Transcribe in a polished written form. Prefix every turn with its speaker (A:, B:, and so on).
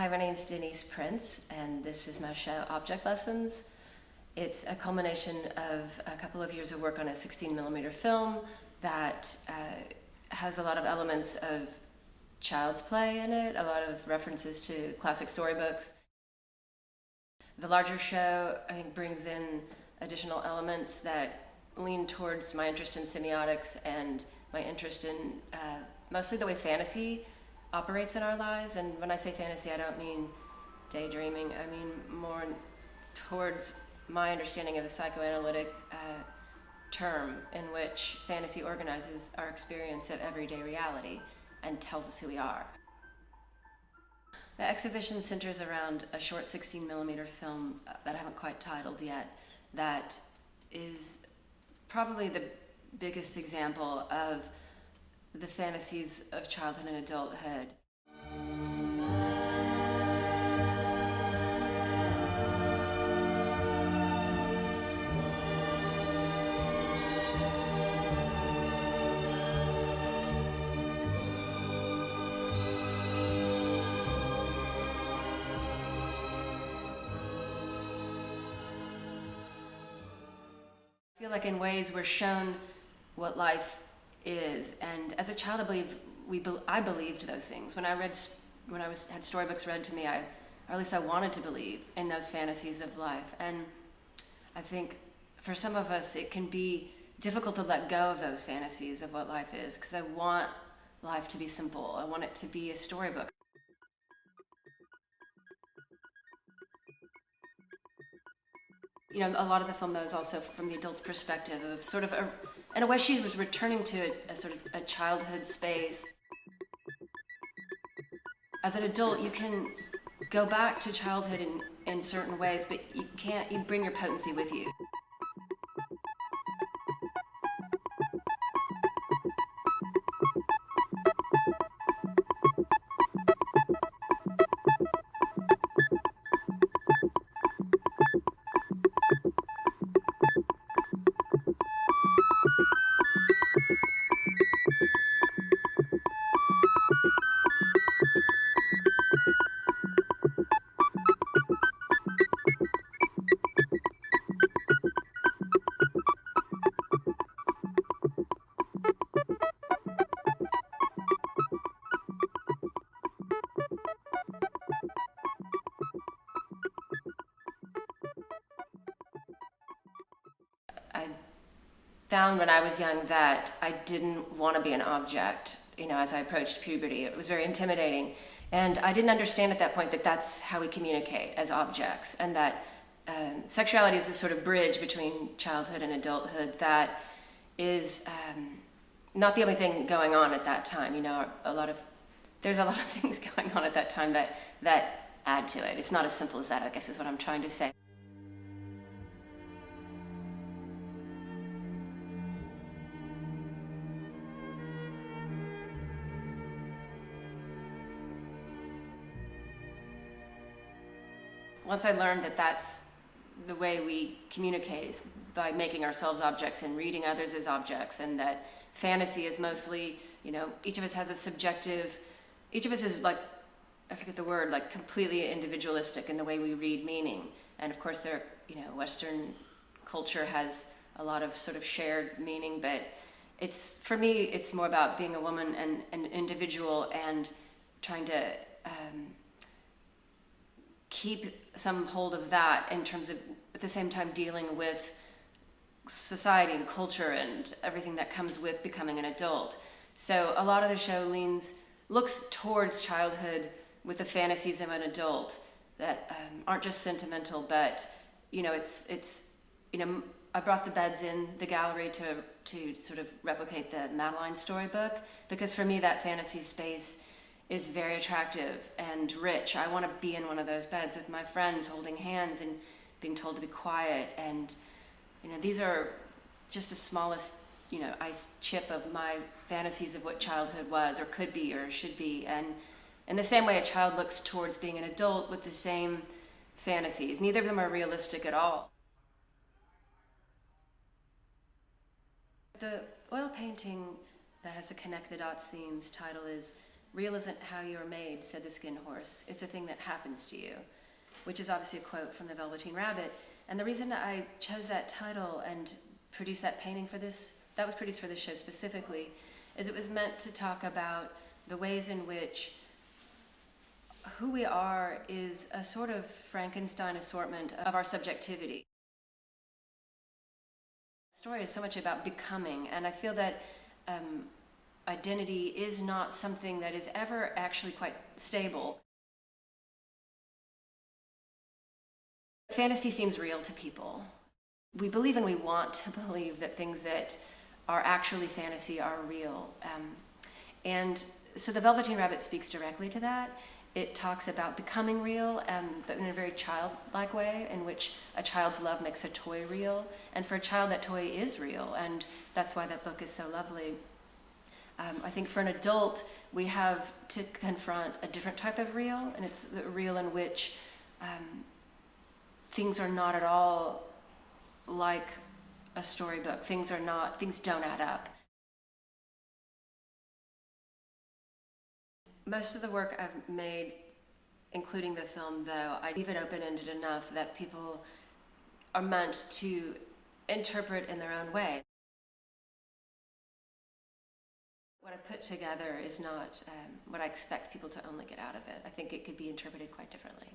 A: Hi, my name's Denise Prince, and this is my show, Object Lessons. It's a culmination of a couple of years of work on a 16mm film that has a lot of elements of child's play in it, a lot of references to classic storybooks. The larger show, I think, brings in additional elements that lean towards my interest in semiotics and my interest in mostly the way fantasy operates in our lives. And when I say fantasy, I don't mean daydreaming. I mean more towards my understanding of a psychoanalytic term in which fantasy organizes our experience of everyday reality and tells us who we are. The exhibition centers around a short 16mm film that I haven't quite titled yet, that is probably the biggest example of the fantasies of childhood and adulthood. I feel like in ways we're shown what life is, and as a child, I believed those things. When I had storybooks read to me, or at least I wanted to believe in those fantasies of life. And I think for some of us, it can be difficult to let go of those fantasies of what life is, because I want life to be simple. I want it to be a storybook. You know, a lot of the film, though, is also from the adult's perspective of sort of, in a way, she was returning to a sort of a childhood space. As an adult, you can go back to childhood in certain ways, but you bring your potency with you. I found when I was young that I didn't want to be an object, as I approached puberty. It was very intimidating. And I didn't understand at that point that that's how we communicate as objects, and that sexuality is a sort of bridge between childhood and adulthood that is not the only thing going on at that time. There's a lot of things going on at that time that add to it. It's not as simple as that, I guess, is what I'm trying to say. Once I learned that that's the way we communicate, is by making ourselves objects and reading others as objects, and that fantasy is mostly, each of us has a subjective, each of us is like, I forget the word, like completely individualistic in the way we read meaning. And of course Western culture has a lot of sort of shared meaning, but for me, it's more about being a woman and an individual and trying to keep some hold of that in terms of, at the same time, dealing with society and culture and everything that comes with becoming an adult. So a lot of the show looks towards childhood with the fantasies of an adult that aren't just sentimental, but I brought the beds in the gallery to sort of replicate the Madeline storybook, because for me that fantasy space is very attractive and rich. I want to be in one of those beds with my friends, holding hands and being told to be quiet. And these are just the smallest ice chip of my fantasies of what childhood was or could be or should be. And in the same way, a child looks towards being an adult with the same fantasies. Neither of them are realistic at all. The oil painting that has the Connect the Dots themes title is Real isn't how you're made, said the skin horse. It's a thing that happens to you, which is obviously a quote from the Velveteen Rabbit. And the reason that I chose that title and produced that painting for this, that was produced for this show specifically, is it was meant to talk about the ways in which who we are is a sort of Frankenstein assortment of our subjectivity. The story is so much about becoming, and I feel that identity is not something that is ever actually quite stable. Fantasy seems real to people. We believe and we want to believe that things that are actually fantasy are real. And so the Velveteen Rabbit speaks directly to that. It talks about becoming real, but in a very childlike way, in which a child's love makes a toy real. And for a child, that toy is real, and that's why that book is so lovely. I think for an adult, we have to confront a different type of real, and it's the real in which things are not at all like a storybook. Things don't add up. Most of the work I've made, including the film, though, I leave it open-ended enough that people are meant to interpret in their own way. What I put together is not what I expect people to only get out of it. I think it could be interpreted quite differently.